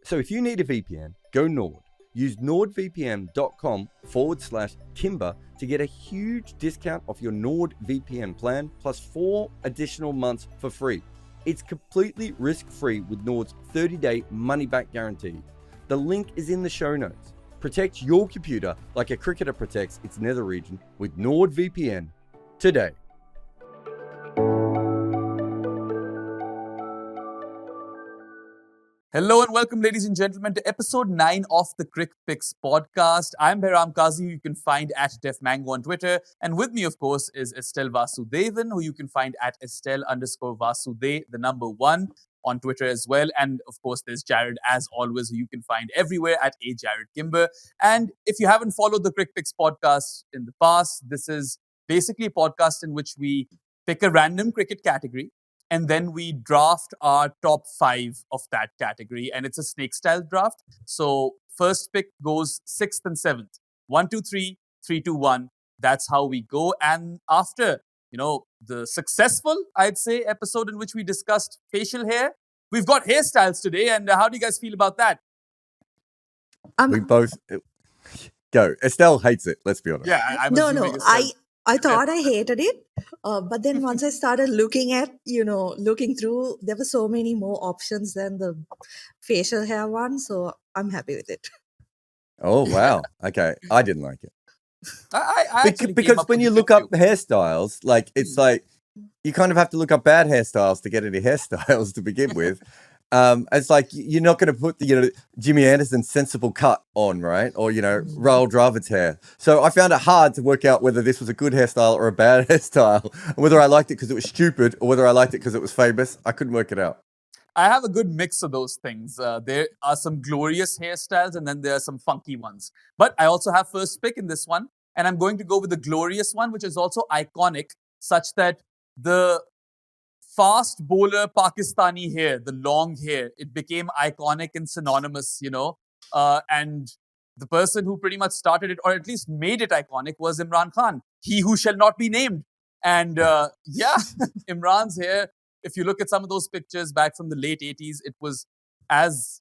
So if you need a VPN, go Nord. Use nordvpn.com/Kimber to get a huge discount off your Nord VPN plan plus 4 additional months for free. It's completely risk-free with Nord's 30-day money-back guarantee. The link is in the show notes. Protect your computer like a cricketer protects its nether region with NordVPN today. Hello and welcome, ladies and gentlemen, to episode 9 of the Crickpicks podcast. I'm Behram, who you can find at DefMango on Twitter. And with me, of course, is Estelle Vasudevan, who you can find at Estelle_Vasude, the number 1 on Twitter as well. And of course, there's Jarrod, as always, who you can find everywhere at @JarrodKimber. And if you haven't followed the Crickpicks podcast in the past, this is basically a podcast in which we pick a random cricket category and then we draft our top 5 of that category. And it's a snake style draft. So first pick goes 6th and 7th. 1, 2, 3, 3, 2, 1. That's how we go. And after, the successful, I'd say, episode in which we discussed facial hair, we've got hairstyles today. And how do you guys feel about that? We both go. Estelle hates it. Let's be honest. Yeah, I'm assuming Estelle. I thought I hated it, but then once I started looking through, there were so many more options than the facial hair one, so I'm happy with it. Oh, wow. Okay. I didn't like it. I because when you look up hairstyles, like it's like you kind of have to look up bad hairstyles to get any hairstyles to begin with. It's like you're not going to put the Jimmy Anderson's sensible cut on, right? Or Raul Dravid's hair. So I found it hard to work out whether this was a good hairstyle or a bad hairstyle, whether I liked it because it was stupid or whether I liked it because it was famous. I couldn't work it out. I have a good mix of those things. There are some glorious hairstyles and then there are some funky ones. But I also have first pick in this one. And I'm going to go with the glorious one, which is also iconic, such that the fast bowler Pakistani hair, the long hair, it became iconic and synonymous, and the person who pretty much started it, or at least made it iconic, was Imran Khan, he who shall not be named. And Imran's hair, if you look at some of those pictures back from the late 80s, it was as,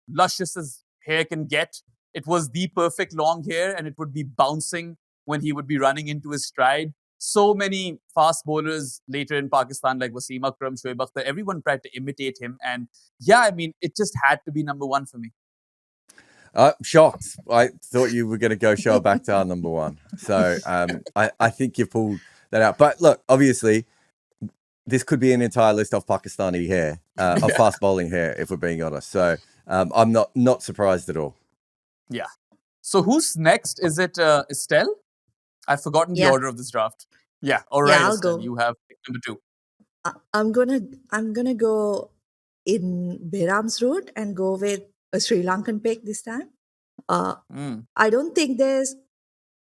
luscious as hair can get. It was the perfect long hair and it would be bouncing when he would be running into his stride. So many fast bowlers later in Pakistan, like Wasim Akram, Shoaib Akhtar, everyone tried to imitate him. And it just had to be number 1 for me. Shocked. I thought you were going to go Shoaib Akhtar number 1. So I think you pulled that out. But look, obviously, this could be an entire list of Pakistani hair, of fast bowling hair, if we're being honest. So I'm not surprised at all. Yeah. So who's next? Is it Estelle? I've forgotten the order of this draft. Yeah. All right. I'll Estelle, go. you have pick number 2. I'm gonna go in Behram's route and go with a Sri Lankan pick this time. I don't think there's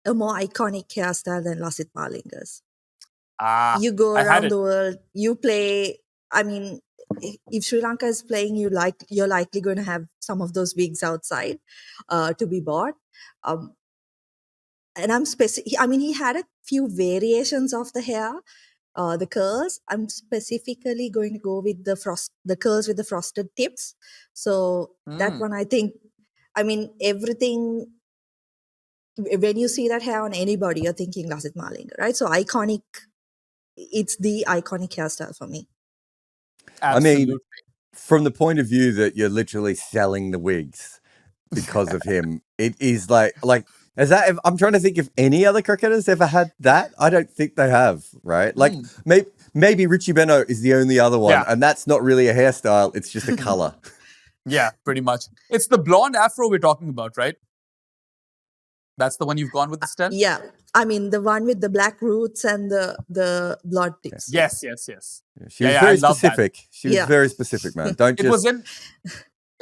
a more iconic hairstyle than Lasith Malinga's. You go around the world, you play. I mean, if Sri Lanka is playing, you're likely going to have some of those wigs outside to be bought. And he had a few variations of the hair, the curls. I'm specifically going to go with the curls with the frosted tips. So that one, I think, everything, when you see that hair on anybody, you're thinking Lasith Malinga, right? So iconic, it's the iconic hairstyle for me. Absolutely. I mean, from the point of view that you're literally selling the wigs because of him, it is like is that? I'm trying to think if any other cricketers ever had that. I don't think they have, right? Like maybe Richie Benaud is the only other one, and that's not really a hairstyle; it's just a color. Yeah, pretty much. It's the blonde afro we're talking about, right? That's the one you've gone with, Estelle? Yeah. The one with the black roots and the blonde tips. Yes. She was very specific. She was very specific, man.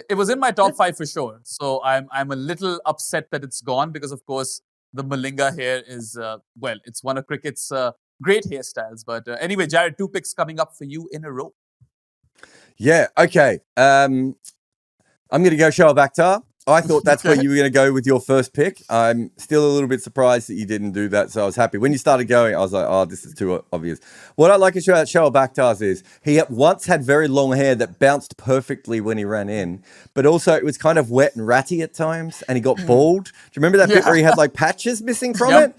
It was in my top 5 for sure. So I'm a little upset that it's gone because, of course, the Malinga hair is, it's one of cricket's great hairstyles. But anyway, Jarrod, 2 picks coming up for you in a row. Yeah, okay. I'm going to go Shoaib Akhtar. I thought that's where you were going to go with your first pick. I'm still a little bit surprised that you didn't do that, so I was happy. When you started going, I was like, oh, this is too obvious. What I like about Shoaib Akhtar's is he once had very long hair that bounced perfectly when he ran in, but also it was kind of wet and ratty at times, and he got bald. Do you remember that bit where he had like patches missing from it?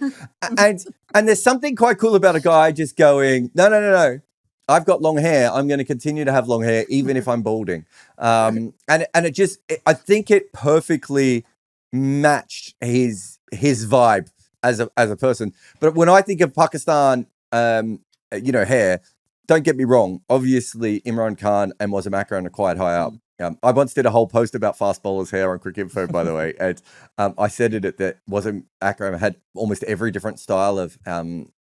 And there's something quite cool about a guy just going, no. I've got long hair. I'm going to continue to have long hair, even if I'm balding. And I think it perfectly matched his vibe as a person. But when I think of Pakistan, hair, don't get me wrong. Obviously, Imran Khan and Wasim Akram are quite high up. I once did a whole post about fast bowlers' hair on Crickpicks, by the way, and I said that Wasim Akram had almost every different style of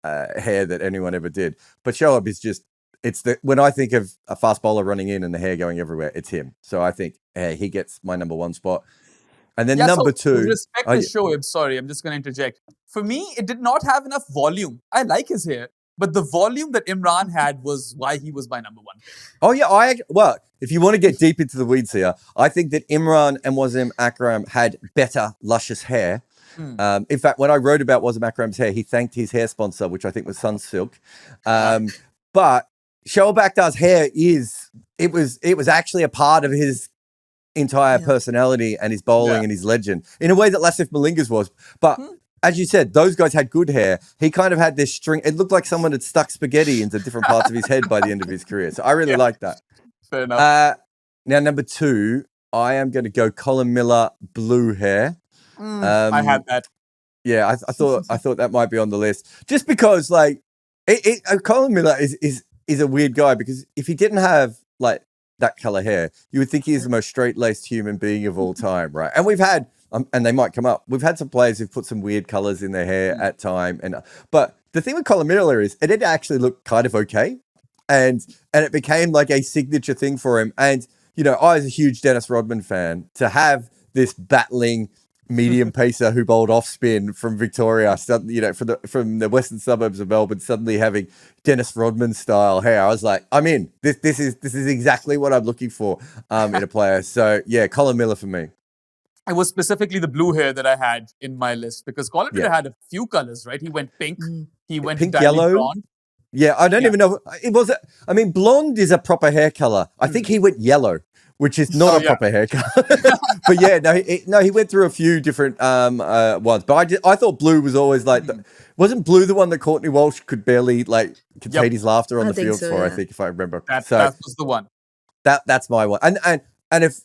hair that anyone ever did. But Shoaib is just. When I think of a fast bowler running in and the hair going everywhere, it's him. So I think he gets my number one spot. And then number two. With respect to Shoaib, sorry, I'm just going to interject. For me, it did not have enough volume. I like his hair, but the volume that Imran had was why he was my number one pick. Oh, yeah. If you want to get deep into the weeds here, I think that Imran and Wasim Akram had better, luscious hair. In fact, when I wrote about Wasim Akram's hair, he thanked his hair sponsor, which I think was Sunsilk. But Shoaib Akhtar's hair it was actually a part of his entire personality and his bowling and his legend in a way that Lasif Malinga's was. But as you said, those guys had good hair. He kind of had this string. It looked like someone had stuck spaghetti into different parts of his head by the end of his career. So I really like that. Fair enough. Now, number two, I am going to go Colin Miller blue hair. I had that. Yeah, I thought that might be on the list just because like Colin Miller is a weird guy because if he didn't have like that color hair, you would think he's the most straight-laced human being of all time, right? And we've had, and they might come up, we've had some players who've put some weird colors in their hair at time. But the thing with Colin Miller is it did actually look kind of okay. And it became like a signature thing for him. And, I was a huge Dennis Rodman fan. To have this battling medium pacer who bowled off spin from Victoria, from the western suburbs of Melbourne, suddenly having Dennis Rodman style hair. I was like, I'm in. This is exactly what I'm looking for in a player. So yeah, Colin Miller for me. It was specifically the blue hair that I had in my list because Colin Miller had a few colors, right? He went pink, he went pink, yellow, blonde. Yeah, I don't even know. It was. I mean, blonde is a proper hair color. I think he went yellow, which is not a proper hair color. But yeah, he went through a few different ones. But I thought blue was always like, wasn't blue the one that Courtney Walsh could barely like contain his laughter on the field for? Yeah. I think if I remember. That was the one. That's my one. And if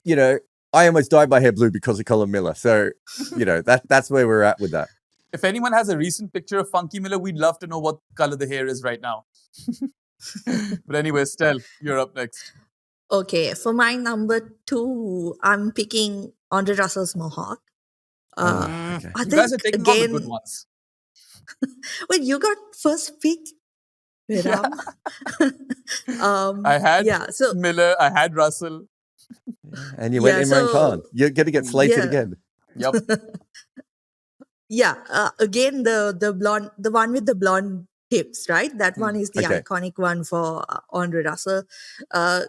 I almost dyed my hair blue because of Colin Miller. So that's where we're at with that. If anyone has a recent picture of Funky Miller, we'd love to know what color the hair is right now. But anyway, Estelle, you're up next. Okay, for my number two, I'm picking Andre Russell's mohawk. I think you guys are taking all the good ones. Wait, you got first pick? Behram? I had Miller, I had Russell. And you went Imran Khan. You're going to get slated again. Yep. Again, the blonde, the one with the blonde tips, right? That one is the iconic one for Andre Russell. I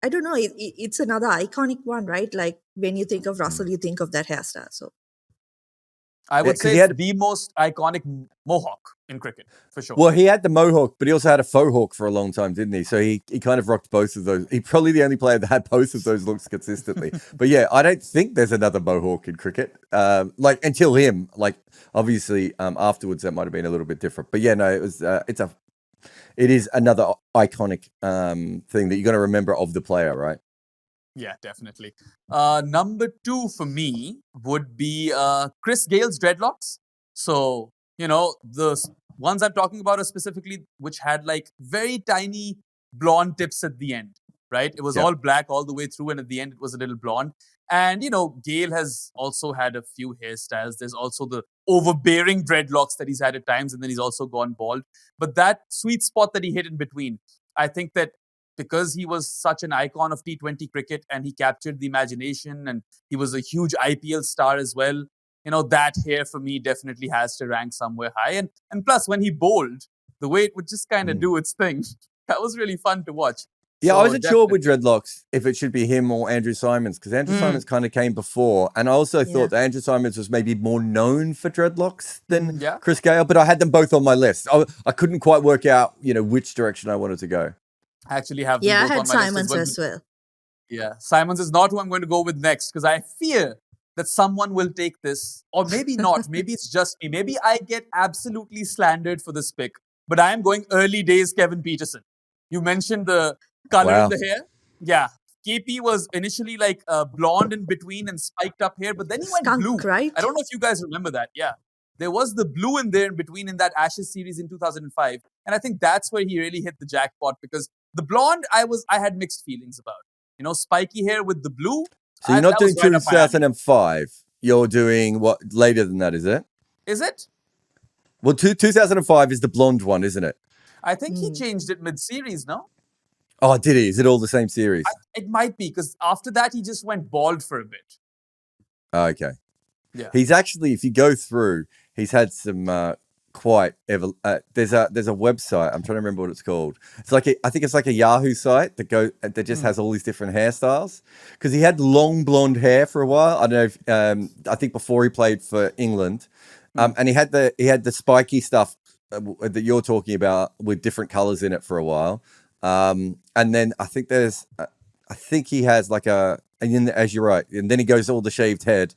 don't know, it's another iconic one, right? Like when you think of Russell, you think of that hairstyle. So I would say it's the most iconic mohawk in cricket, for sure. Well, he had the mohawk, but he also had a faux hawk for a long time, didn't he? So he kind of rocked both of those. He's probably the only player that had both of those looks consistently. But yeah, I don't think there's another mohawk in cricket. Until him, obviously afterwards that might have been a little bit different. But yeah, no, it is another iconic thing that you're going to remember of the player, right? Yeah, definitely. Number two for me would be Chris Gale's dreadlocks. So, the ones I'm talking about are specifically which had very tiny blonde tips at the end, right? It was all black all the way through, and at the end it was a little blonde. And, Gale has also had a few hairstyles. There's also the overbearing dreadlocks that he's had at times, and then he's also gone bald. But that sweet spot that he hit in between, I think that because he was such an icon of T20 cricket and he captured the imagination and he was a huge IPL star as well, that hair for me definitely has to rank somewhere high. And plus, when he bowled, the way it would just kind of do its thing, that was really fun to watch. Yeah, I So wasn't sure definitely. with dreadlocks if it should be him or Andrew Simons, because Andrew Simons kind of came before, and I also thought that Andrew Simons was maybe more known for dreadlocks than Yeah. Chris Gale, but I had them both on my list. I couldn't quite work out, which direction I wanted to go. I actually have them Yeah, I both had on my list as Simons well. as well. Yeah, Simons is not who I'm going to go with next because I fear that someone will take this, or maybe not. Maybe it's just me. Maybe I get absolutely slandered for this pick. But I am going early days Kevin Peterson. You mentioned the color in Wow. the hair. Yeah, KP was initially like blonde in between and spiked up hair, but then he went blue. Skunk, right? I don't know if you guys remember that. Yeah, there was the blue in there in between in that Ashes series in 2005, and I think that's where he really hit the jackpot because the blonde I had mixed feelings about. Spiky hair with the blue. So you're not That doing was right up my alley. 2005. You're doing what later than that, is it? Is it? Well, 2005 is the blonde one, isn't it? I think he changed it mid-series, no? Oh, did he? Is it all the same series? It might be, because after that, he just went bald for a bit. Okay. Yeah. He's actually, if you go through, he's had some there's a website. I'm trying to remember what it's called. It's like I think it's like a Yahoo site that just has all these different hairstyles. Because he had long blonde hair for a while. I don't know if I think before he played for England, and he had the spiky stuff that you're talking about with different colors in it for a while. And then I think he has like and then, as you're right, and then he goes all the shaved head.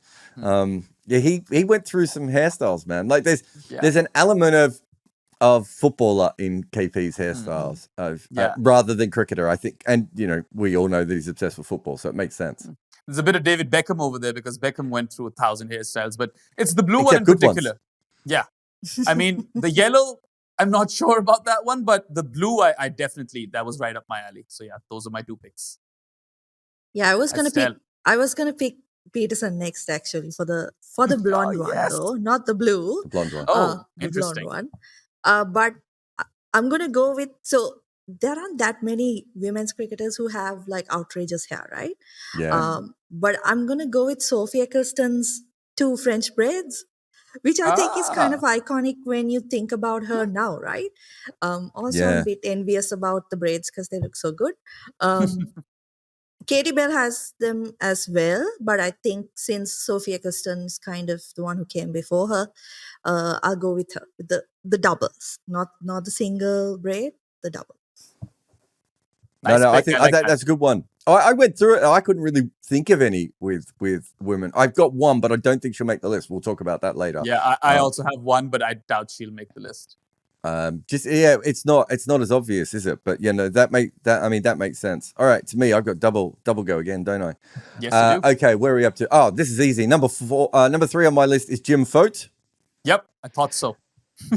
Yeah, he went through some hairstyles, man. Like there's an element of footballer in KP's hairstyles rather than cricketer, I think. And we all know that he's obsessed with football, so it makes sense. There's a bit of David Beckham over there because Beckham went through 1,000 hairstyles, but it's the blue one in particular. Yeah, I mean the yellow. I'm not sure about that one, but the blue, I definitely that was right up my alley. So yeah, those are my two picks. Yeah, I was gonna pick Peterson next actually for the blonde one though, not the blue. The blonde one. Oh, the interesting. blonde one. But I'm gonna go with there aren't that many women's cricketers who have like outrageous hair, right? Yeah. But I'm gonna go with Sophie Ecclestone's 2 French braids, which I think is kind of iconic when you think about her now, right? Also, I'm a bit envious about the braids because they look so good. Katie Bell has them as well, but I think since Sophie Ecclestone's kind of the one who came before her, I'll go with her, with the doubles, not the single braid, the double. Nice I think that's a good one. I went through it. I couldn't really think of any with women. I've got one, but I don't think she'll make the list. We'll talk about that later. Yeah, I also have one, but I doubt she'll make the list. It's not as obvious, is it? But that makes sense. All right, to me, I've got double go again, don't I? Yes, you do. Okay, where are we up to? Oh, this is easy. Number 3 on my list is Jim Fote. Yep, I thought so.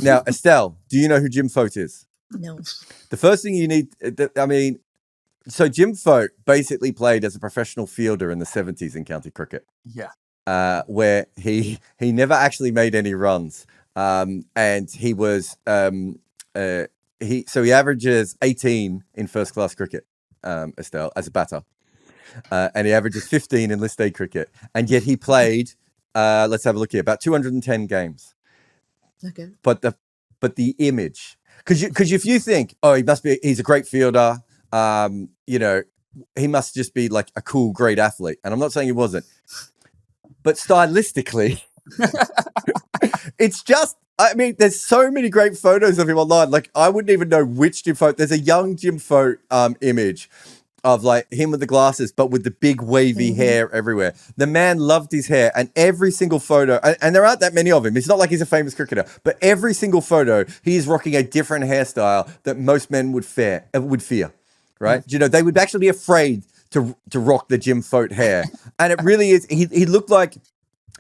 Now, Estelle, do you know who Jim Fote is? No. The first thing you need, so Jim Fote basically played as a professional fielder in the 70s in county cricket. Yeah. Where he never actually made any runs. And he was he averages 18 in first class cricket, Estelle, as a batter, and he averages 15 in list A cricket, and yet he played let's have a look here, about 210 games. Okay. But the image, because if you think, he's a great fielder, he must just be like a cool, great athlete, and I'm not saying he wasn't, but stylistically. It's just, there's so many great photos of him online. Like, I wouldn't even know which Jim Fote. There's a young Jim Fote image of like him with the glasses, but with the big wavy hair everywhere. The man loved his hair, and every single photo, and there aren't that many of him. It's not like he's a famous cricketer, but every single photo, he's rocking a different hairstyle that most men would fear, right? They would actually be afraid to rock the Jim Fote hair. And it really is, he looked like,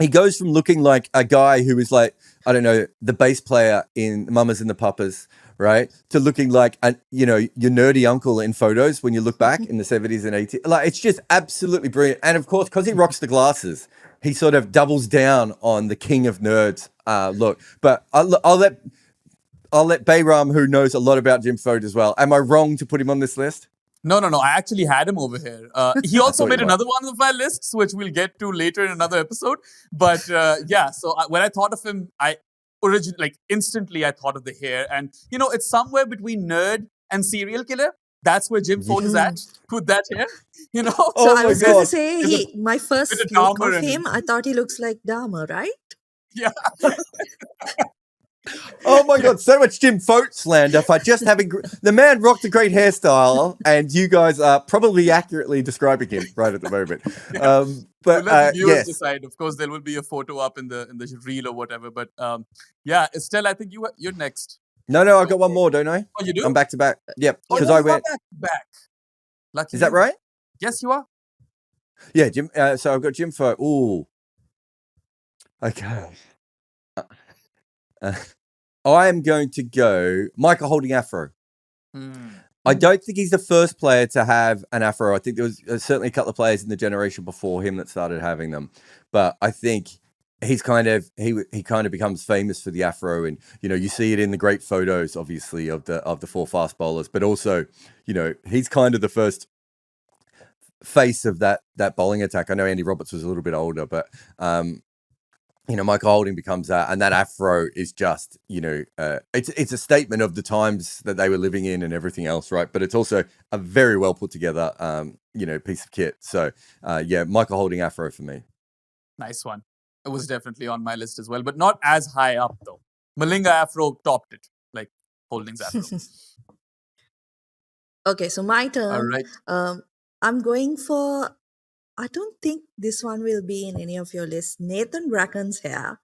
he goes from looking like a guy who is like, I don't know, the bass player in Mamas and the Papas, right? To looking like, your nerdy uncle in photos when you look back in the 70s and 80s. Like, it's just absolutely brilliant. And of course, because he rocks the glasses, he sort of doubles down on the king of nerds look. But I'll let Behram, who knows a lot about Jim Fote as well. Am I wrong to put him on this list? No. I actually had him over here. He also made another one of my lists, which we'll get to later in another episode. But so when I thought of him, instantly I thought of the hair. And, it's somewhere between nerd and serial killer. That's where Jim Ford is at with that hair, you know. So Oh I my was going to God. say, my Bit first of look Dahmer of in him, I thought he looks like Dahmer, right? Yeah. Oh my God, so much Jim Fote slander for just having the man rocked a great hairstyle, and you guys are probably accurately describing him right at the moment. We'll But let the viewers yes, decide. Of course, there will be a photo up in the reel or whatever. But yeah, Estelle, I think you're next. no, I got one more, don't I? Oh, you do? I'm back to back. Yep, Oh, because yeah, I you are went. back. Lucky Is that you. right? Yes, you are. Yeah, Jim. So I've got Jim Fote. Ooh, okay. I am going to go Michael holding afro. I don't think he's the first player to have an afro. I think there was certainly a couple of players in the generation before him that started having them, but I think he's kind of he kind of becomes famous for the afro, and you see it in the great photos, obviously, of the four fast bowlers, but also he's kind of the first face of that bowling attack. I know Andy Roberts was a little bit older, but Michael Holding becomes that, and that afro is just, it's a statement of the times that they were living in and everything else, right? But it's also a very well put together, piece of kit. So, yeah, Michael Holding afro for me. Nice one. It was definitely on my list as well, but not as high up though. Malinga afro topped it, like Holding's afro. Okay, so my turn. All right. I'm going for, I don't think this one will be in any of your lists, Nathan Bracken's hair.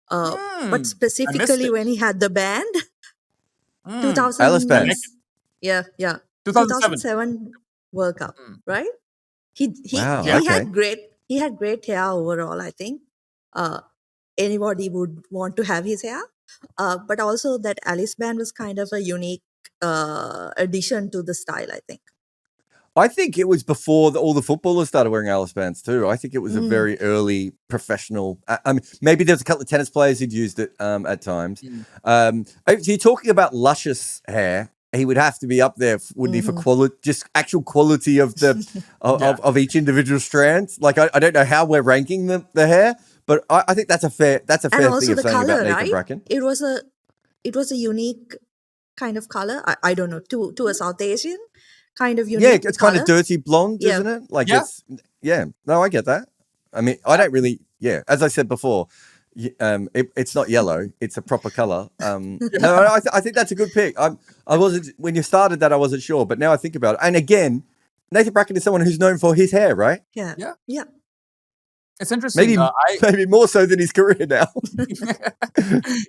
But specifically when he had the band, 2000, Alice band. yeah, 2007 World Cup, right? He okay. had great hair overall. I think anybody would want to have his hair, but also that Alice band was kind of a unique addition to the style, I think. I think it was before all the footballers started wearing Alice bands too. I think it was a very early professional. I mean, maybe there's a couple of tennis players who'd used it at times. If you're talking about luscious hair, he would have to be up there, wouldn't he, for quality, just actual quality of the of each individual strand. Like I don't know how we're ranking the hair, but I think that's a fair and thing also of the saying color, about Nathan right? Bracken. It was a unique kind of color. I don't know, to a South Asian kind of unique. Yeah, it's kind of dirty blonde, Yeah. isn't it? Like it's no, I get that. I mean, I don't really. Yeah, as I said before, it's not yellow; it's a proper color. No, I think that's a good pick. I wasn't when you started that, I wasn't sure, but now I think about it. And again, Nathan Bracken is someone who's known for his hair, right? Yeah. It's interesting. Maybe more so than his career now.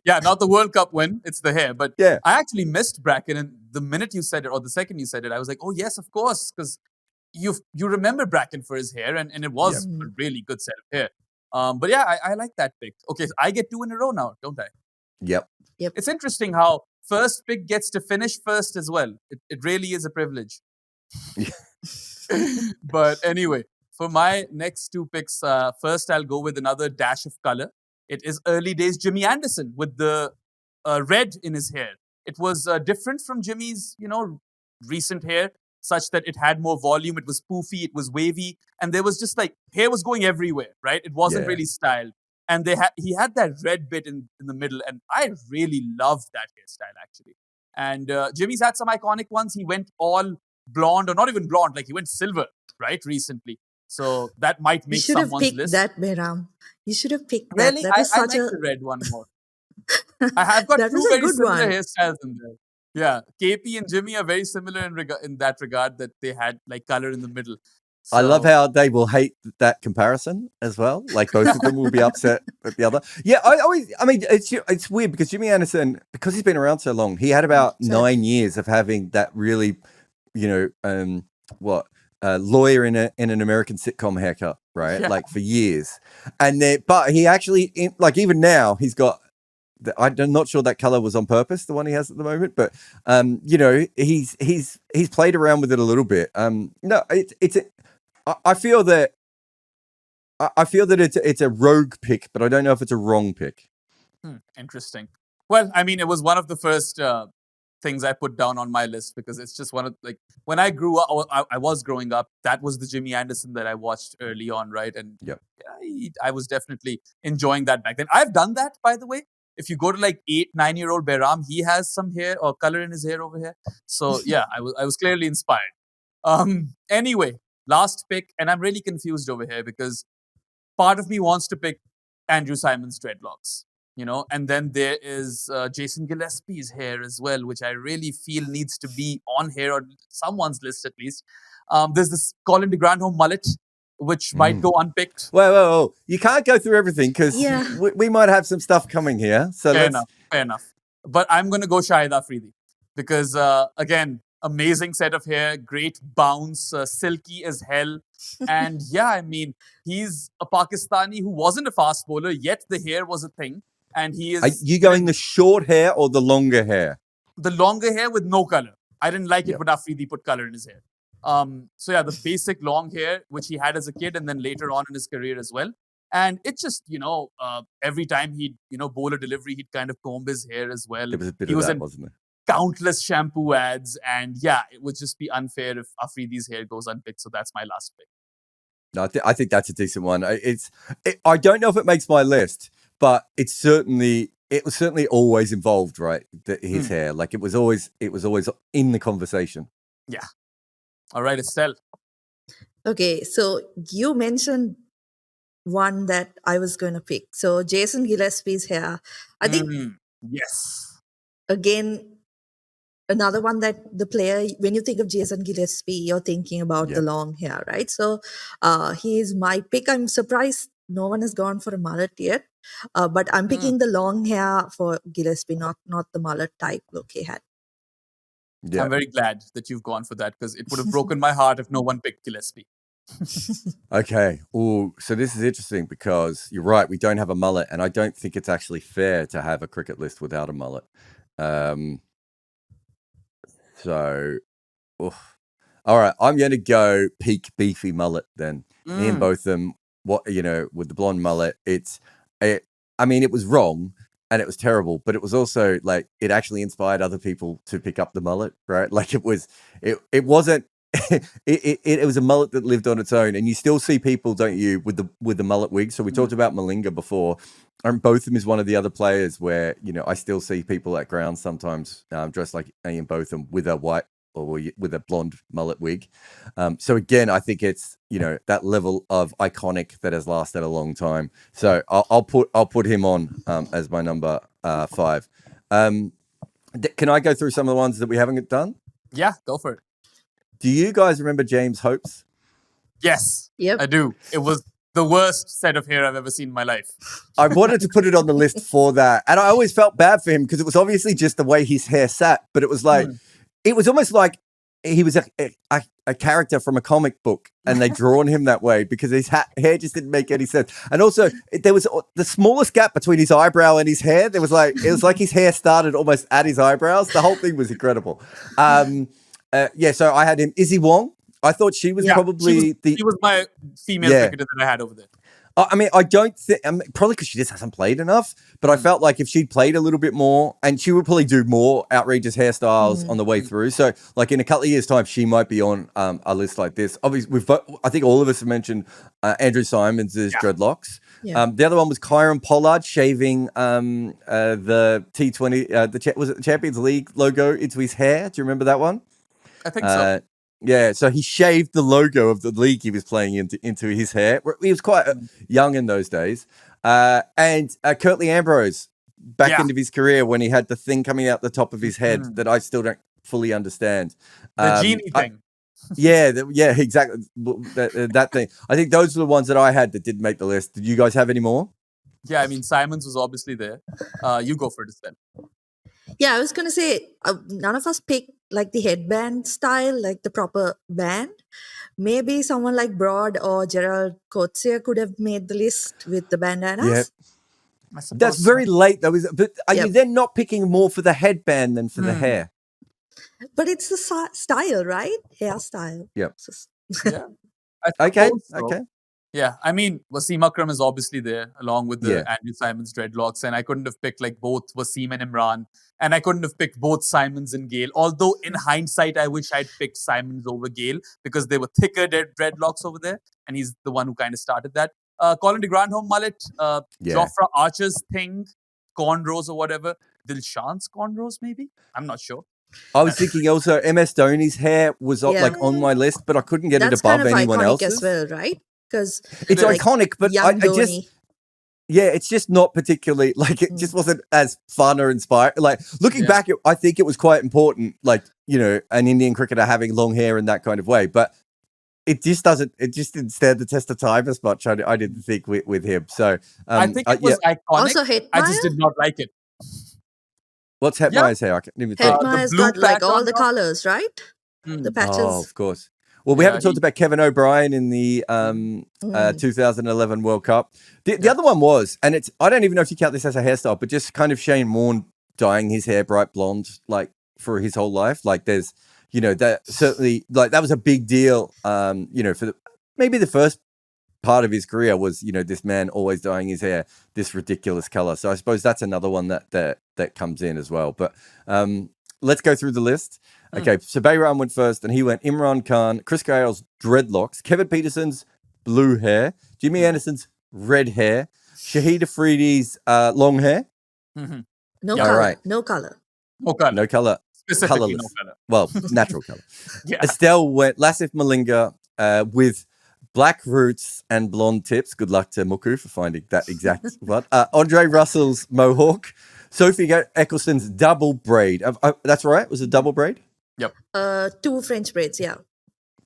Yeah, not the World Cup win, it's the hair. But yeah, I actually missed Bracken, and the minute you said it, or the second you said it, I was like, oh yes, of course, because you remember Bracken for his hair, and it was a really good set of hair. But yeah, I like that pick. Okay, so I get 2 in a row now, don't I? Yep. It's interesting how first pick gets to finish first as well. It really is a privilege. But anyway, for my next 2 picks, first I'll go with another dash of color. It is early days Jimmy Anderson with the red in his hair. It was different from Jimmy's, recent hair, such that it had more volume. It was poofy, it was wavy, and there was just like hair was going everywhere, right? It wasn't really styled. And he had that red bit in the middle, and I really loved that hairstyle actually. And Jimmy's had some iconic ones. He went all blonde, or not even blonde, like he went silver, right, recently. So that might make someone's list. That, Behram. You should have picked really? that. That was I such like the red one more. I have got that 2 was a very good similar one. hairstyles in there. Yeah, KP and Jimmy are very similar in that regard, that they had like color in the middle. So, I love how they will hate that comparison as well. Like both of them will be upset at the other. Yeah, I mean, it's weird because Jimmy Anderson, because he's been around so long, he had about 9 years of having that really, lawyer in an American sitcom haircut, right? Yeah. Like for years, but he actually, even now, he's got. I'm not sure that color was on purpose, the one he has at the moment, but he's played around with it a little bit. No, I feel that it's a rogue pick, but I don't know if it's a wrong pick. Interesting. Well, I mean, it was one of the first things I put down on my list because it's just one of when I grew up, I was growing up. That was the Jimmy Anderson that I watched early on, right? And I was definitely enjoying that back then. I've done that, by the way. If you go to like 8-9-year-old Behram, he has some hair or color in his hair over here. So yeah, I was clearly inspired. Anyway, last pick, and I'm really confused over here because part of me wants to pick Andrew Simon's dreadlocks, and then there is Jason Gillespie's hair as well, which I really feel needs to be on here or someone's list at least. There's this Colin DeGrandhomme mullet, which might go unpicked. Whoa. You can't go through everything because we might have some stuff coming here. So Fair enough. But I'm going to go Shahid Afridi because, again, amazing set of hair, great bounce, silky as hell. And yeah, I mean, he's a Pakistani who wasn't a fast bowler, yet the hair was a thing. And he is... Are you going the short hair or the longer hair? The longer hair with no color. I didn't like it when Afridi put color in his hair. So yeah, the basic long hair, which he had as a kid and then later on in his career as well. And it just, every time he'd, bowl a delivery, he'd kind of comb his hair as well. There was a bit of that, wasn't there? Countless shampoo ads. And yeah, it would just be unfair if Afridi's hair goes unpicked. So that's my last pick. No, I think that's a decent one. I don't know if it makes my list, but it was certainly always involved, right? His hair, like it was always in the conversation. Yeah. All right, Estelle. Okay, so you mentioned one that I was going to pick. So Jason Gillespie's hair. I think, yes. Again, another one that the player, when you think of Jason Gillespie, you're thinking about the long hair, right? So he is my pick. I'm surprised no one has gone for a mullet yet. But I'm picking the long hair for Gillespie, not the mullet type look he had. Yeah. I'm very glad that you've gone for that because it would have broken my heart if no one picked Gillespie. Okay. Oh, so this is interesting because you're right. We don't have a mullet, and I don't think it's actually fair to have a cricket list without a mullet. All right. I'm going to go peak beefy mullet then. Me and Botham. With the blonde mullet, it was wrong. And it was terrible, but it was also like it actually inspired other people to pick up the mullet, right? Like it wasn't it was a mullet that lived on its own, and you still see people, don't you, with the mullet wig. So we talked about Malinga before, and Botham is one of the other players where I still see people at ground sometimes dressed like Ian Botham with a white or with a blonde mullet wig. So again, I think it's that level of iconic that has lasted a long time. So I'll put him on as my number 5. Can I go through some of the ones that we haven't done? Yeah, go for it. Do you guys remember James Hope's? Yes, yep. I do. It was the worst set of hair I've ever seen in my life. I wanted to put it on the list for that, and I always felt bad for him because it was obviously just the way his hair sat, but it was like. It was almost like he was a character from a comic book, and they drawn him that way because his hair just didn't make any sense. And also, there was the smallest gap between his eyebrow and his hair. It was like his hair started almost at his eyebrows. The whole thing was incredible. So I had him. Izzy Wong. I thought she was probably she was my female cricketer that I had over there. I mean, I don't think, probably because she just hasn't played enough, but I felt like if she'd played a little bit more, and she would probably do more outrageous hairstyles on the way through. So, like in a couple of years' time, she might be on a list like this. Obviously, I think all of us have mentioned Andrew Simons' dreadlocks. Yeah. The other one was Kyron Pollard shaving the T20, was it the Champions League logo into his hair? Do you remember that one? I think so. Yeah, so he shaved the logo of the league he was playing into his hair. He was quite young in those days. And Curtly Ambrose, back into his career when he had the thing coming out the top of his head that I still don't fully understand. The genie thing. Yeah, exactly. That thing. I think those are the ones that I had that didn't make the list. Did you guys have any more? Yeah, I mean, Simons was obviously there. You go for it, Estelle. Yeah, I was going to say, none of us picked like the headband style, like the proper band. Maybe someone like Broad or Gerald Coetzee could have made the list with the bandanas. Yeah. That's very late though. But are you then not picking more for the headband than for the hair? But it's the style, right? Hairstyle. Yep. Yeah. Okay. So. Okay. Yeah, I mean, Wasim Akram is obviously there along with the Andrew Simons dreadlocks, and I couldn't have picked like both Wasim and Imran, and I couldn't have picked both Simons and Gale. Although in hindsight, I wish I'd picked Simons over Gale because they were thicker dreadlocks over there, and he's the one who kind of started that. Colin DeGrandhomme mullet, Jofra Archer's thing, cornrows or whatever. Dilshan's cornrows, maybe? I'm not sure. I was thinking also MS Dhoni's hair was like on my list, but I couldn't get it That's above kind of anyone iconic else's. as well, right? Because It's like iconic, but young I just, Dhoni. yeah, it's just not particularly, like, it just wasn't as fun or inspiring. Like, looking back, I think it was quite important, like, you know, an Indian cricketer having long hair in that kind of way, but it just didn't stand the test of time as much, I didn't think, with him. So, I think it was iconic. Also, I just did not like it. What's Hetmeyer's hair? I can't even think. Hetmeyer's blue got like patch all on the top. colors, right? The patches. Oh, of course. Well, we haven't talked about Kevin O'Brien in the 2011 World Cup. The other one was, and I don't even know if you count this as a hairstyle, but just kind of Shane Warne dyeing his hair bright blonde, like, for his whole life. Like, there's, you know, that certainly, like, that was a big deal, you know, for maybe the first part of his career was, you know, this man always dyeing his hair this ridiculous color. So I suppose that's another one that comes in as well. But let's go through the list. Okay, so Behram went first, and he went Imran Khan, Chris Gale's dreadlocks, Kevin Peterson's blue hair, Jimmy Anderson's red hair, Shahid Afridi's long hair. No color. Right. No color. No color. No color. Specifically colorless. no color. Well, natural color. Estelle went Lasif Malinga with black roots and blonde tips. Good luck to Muku for finding that exact one. Andre Russell's mohawk. Sophie Eccleston's double braid. That's right. Was it double braid? Yep. 2 French braids. Yeah.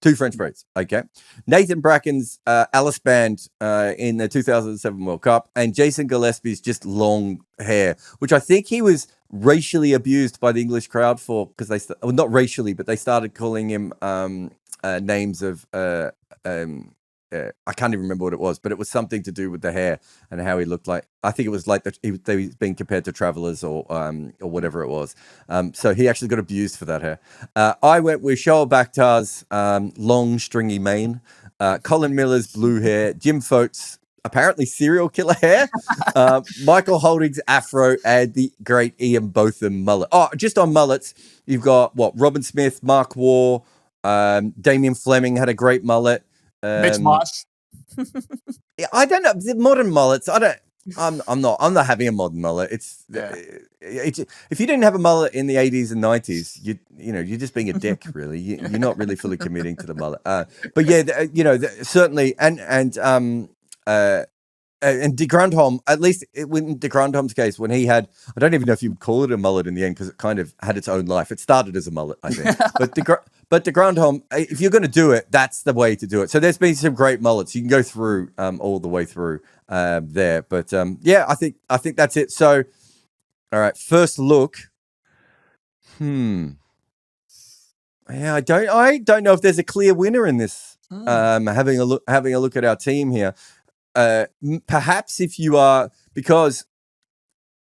2 French braids. Okay. Nathan Bracken's Alice band in the 2007 World Cup, and Jason Gillespie's just long hair, which I think he was racially abused by the English crowd for, because not racially, but they started calling him names of I can't even remember what it was, but it was something to do with the hair and how he looked like. I think it was like he was being compared to Travelers or whatever it was. So he actually got abused for that hair. I went with Shoaib Akhtar's long stringy mane, Colin Miller's blue hair, Jim Foates' apparently serial killer hair, Michael Holding's afro, and the great Ian Botham mullet. Oh, just on mullets, you've got Robin Smith, Mark Waugh, Damien Fleming had a great mullet. Mitch Marsh. I don't know. The modern mullets. I'm not having a modern mullet. It's if you didn't have a mullet in the 80s and 90s, you're just being a dick, really. You're not really fully committing to the mullet. But yeah, certainly, and de Grandhomme, at least in de Grandhomme's case, when he had, I don't even know if you would call it a mullet in the end, because it kind of had its own life. It started as a mullet, I think. But de Grandhomme, if you're going to do it, that's the way to do it. So there's been some great mullets. You can go through all the way through there. But yeah, I think that's it. So, all right, first look. Yeah, I don't know if there's a clear winner in this. Having a look at our team here. Perhaps if you are, because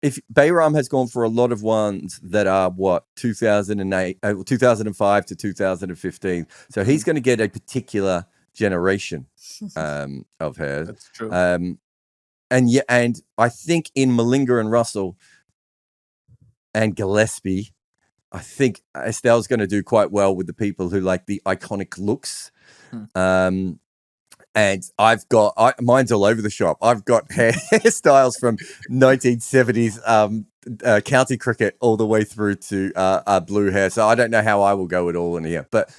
if Behram has gone for a lot of ones that are 2005 to 2015, so he's going to get a particular generation of hair. That's true. And I think in Malinga and Russell and Gillespie, I think Estelle's going to do quite well with the people who like the iconic looks. And I've got mine's all over the shop. I've got hairstyles from 1970s county cricket all the way through to blue hair. So I don't know how I will go at all in here. But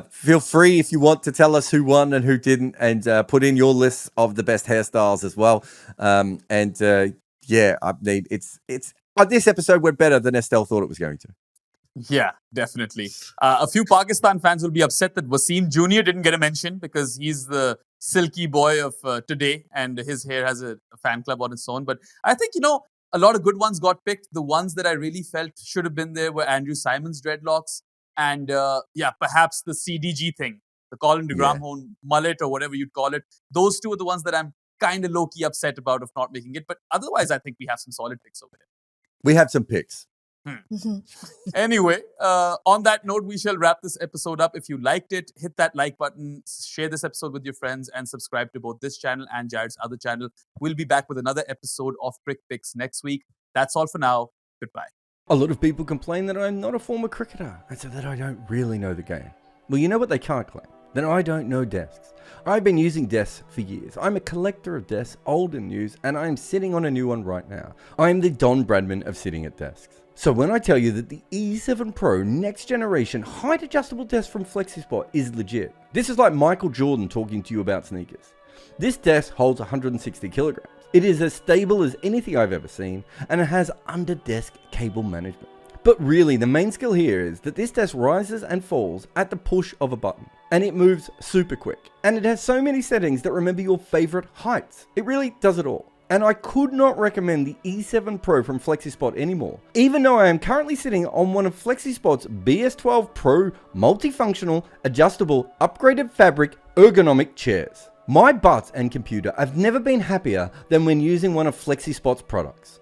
feel free if you want to tell us who won and who didn't, and put in your list of the best hairstyles as well. Yeah, I mean, it's this episode went better than Estelle thought it was going to. Yeah, definitely. A few Pakistan fans will be upset that Wasim Jr. didn't get a mention because he's the silky boy of today and his hair has a fan club on its own. But I think, a lot of good ones got picked. The ones that I really felt should have been there were Andrew Simon's dreadlocks and, perhaps the CDG thing, the Colin de Grandhomme mullet or whatever you'd call it. Those two are the ones that I'm kind of low-key upset about of not making it. But otherwise, I think we have some solid picks over there. We have some picks. Anyway, on that note, we shall wrap this episode up. If you liked it, hit that like button, share this episode with your friends, and subscribe to both this channel and Jarrod's other channel. We'll be back with another episode of Crickpicks next week. That's all for now. Goodbye. A lot of people complain that I'm not a former cricketer and so that I don't really know the game. Well, you know what they can't claim? then I don't know desks. I've been using desks for years. I'm a collector of desks, old and new, and I am sitting on a new one right now. I am the Don Bradman of sitting at desks. So when I tell you that the E7 Pro next generation height adjustable desk from FlexiSpot is legit, this is like Michael Jordan talking to you about sneakers. This desk holds 160 kilograms. It is as stable as anything I've ever seen, and it has under desk cable management. But really, the main skill here is that this desk rises and falls at the push of a button, and it moves super quick. And it has so many settings that remember your favorite heights. It really does it all. And I could not recommend the E7 Pro from FlexiSpot anymore, even though I am currently sitting on one of FlexiSpot's BS12 Pro multifunctional, adjustable, upgraded fabric, ergonomic chairs. My butt and computer have never been happier than when using one of FlexiSpot's products.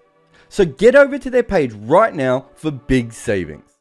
So get over to their page right now for big savings.